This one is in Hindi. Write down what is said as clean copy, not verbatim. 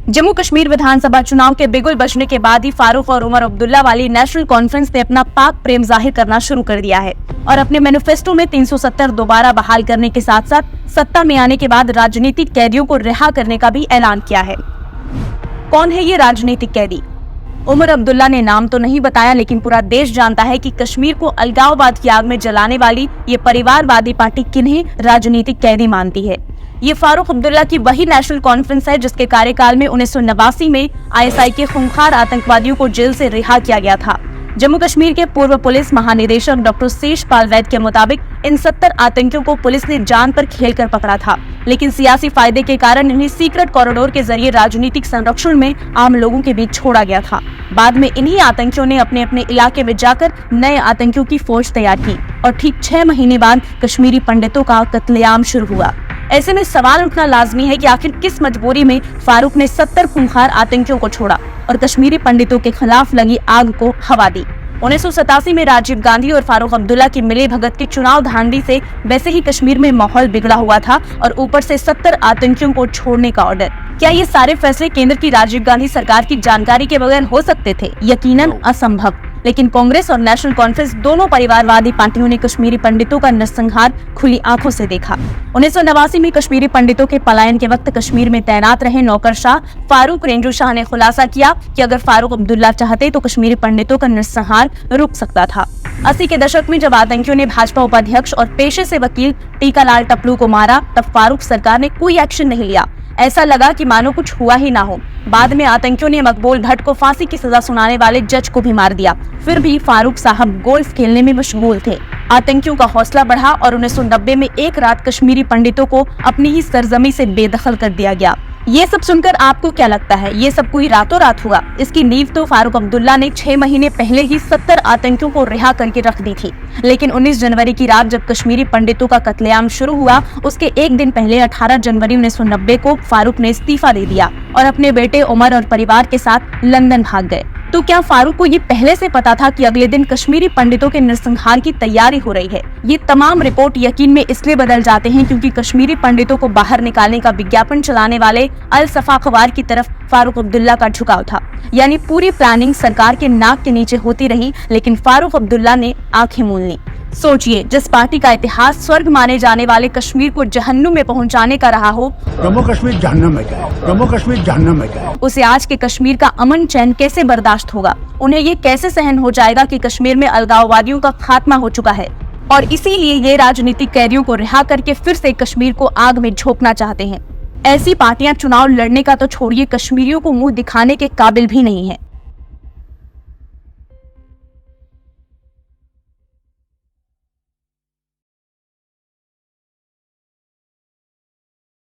जम्मू कश्मीर विधानसभा चुनाव के बिगुल बजने के बाद ही फारूक और उमर अब्दुल्ला वाली नेशनल कॉन्फ्रेंस ने अपना पाक प्रेम जाहिर करना शुरू कर दिया है और अपने मैनिफेस्टो में 370 दोबारा बहाल करने के साथ साथ सत्ता में आने के बाद राजनीतिक कैदियों को रिहा करने का भी ऐलान किया है। कौन है ये राजनीतिक कैदी? उमर अब्दुल्ला ने नाम तो नहीं बताया, लेकिन पूरा देश जानता है कि कश्मीर को अलगाववाद की आग में जलाने वाली ये परिवारवादी पार्टी किन्हें राजनीतिक कैदी मानती है। ये फारूक अब्दुल्ला की वही नेशनल कॉन्फ्रेंस है जिसके कार्यकाल में 1989 में आईएसआई के खूंखार आतंकवादियों को जेल से रिहा किया गया था। जम्मू कश्मीर के पूर्व पुलिस महानिदेशक डॉक्टर शेष पाल वैद के मुताबिक इन 70 आतंकियों को पुलिस ने जान पर खेलकर पकड़ा था, लेकिन सियासी फायदे के कारण इन्हें सीक्रेट कॉरिडोर के जरिए राजनीतिक संरक्षण में आम लोगों के बीच छोड़ा गया था। बाद में इन्हीं आतंकियों ने अपने अपने इलाके में जाकर नए आतंकियों की फौज तैयार की और ठीक 6 महीने बाद कश्मीरी पंडितों का कत्लेआम शुरू हुआ। ऐसे में सवाल उठना लाजमी है कि आखिर किस मजबूरी में फारूक ने 70 खूंखार आतंकियों को छोड़ा और कश्मीरी पंडितों के खिलाफ लगी आग को हवा दी। 1987 में राजीव गांधी और फारूक अब्दुल्ला की मिली भगत की चुनाव धांधली से वैसे ही कश्मीर में माहौल बिगड़ा हुआ था और ऊपर से 70 आतंकियों को छोड़ने का ऑर्डर। क्या ये सारे फैसले केंद्र की राजीव गांधी सरकार की जानकारी के बगैर हो सकते थे? यकीनन असंभव। लेकिन कांग्रेस और नेशनल कॉन्फ्रेंस दोनों परिवारवादी पार्टियों ने कश्मीरी पंडितों का नरसंहार खुली आंखों से देखा। 1989 में कश्मीरी पंडितों के पलायन के वक्त कश्मीर में तैनात रहे नौकरशाह फारूक रेंजू शाह ने खुलासा किया कि अगर फारूक अब्दुल्ला चाहते तो कश्मीरी पंडितों का नरसंहार रुक सकता था। 80 के दशक में जब आतंकियों ने भाजपा उपाध्यक्ष और पेशे से वकील टीकालाल टपलू को मारा, तब फारूक सरकार ने कोई एक्शन नहीं लिया। ऐसा लगा कि मानो कुछ हुआ ही ना हो। बाद में आतंकियों ने मकबूल भट्ट को फांसी की सजा सुनाने वाले जज को भी मार दिया। फिर भी फारूक साहब गोल्फ खेलने में मशगूल थे। आतंकियों का हौसला बढ़ा और 1990 में एक रात कश्मीरी पंडितों को अपनी ही सरजमी से बेदखल कर दिया गया। ये सब सुनकर आपको क्या लगता है? ये सब कोई रातों रात हुआ? इसकी नींव तो फारूक अब्दुल्ला ने 6 महीने पहले ही 70 आतंकियों को रिहा करके रख दी थी। लेकिन 19 जनवरी की रात जब कश्मीरी पंडितों का कत्लेआम शुरू हुआ, उसके एक दिन पहले 18 जनवरी 1990 को फारूक ने इस्तीफा दे दिया और अपने बेटे उमर और परिवार के साथ लंदन भाग गए। तो क्या फारूक को ये पहले से पता था कि अगले दिन कश्मीरी पंडितों के नरसंहार की तैयारी हो रही है? ये तमाम रिपोर्ट यकीन में इसलिए बदल जाते हैं क्योंकि कश्मीरी पंडितों को बाहर निकालने का विज्ञापन चलाने वाले अल सफा अखबार की तरफ फारूक अब्दुल्ला का झुकाव था। यानी पूरी प्लानिंग सरकार के नाक के नीचे होती रही, लेकिन फारूक अब्दुल्ला ने आंखें मूंद ली। सोचिए, जिस पार्टी का इतिहास स्वर्ग माने जाने वाले कश्मीर को जहन्नुम में पहुंचाने का रहा हो, जम्मू कश्मीर जहन्नुम में गया, जम्मू कश्मीर जहन्नुम में गया, उसे आज के कश्मीर का अमन चैन कैसे बर्दाश्त होगा? उन्हें ये कैसे सहन हो जाएगा कि कश्मीर में अलगाववादियों का खात्मा हो चुका है और इसीलिए ये राजनीतिक कैदियों को रिहा करके फिर से कश्मीर को आग में झोंकना चाहते हैं। ऐसी पार्टियां चुनाव लड़ने का तो छोड़िए, कश्मीरियों को मुंह दिखाने के काबिल भी नहीं है।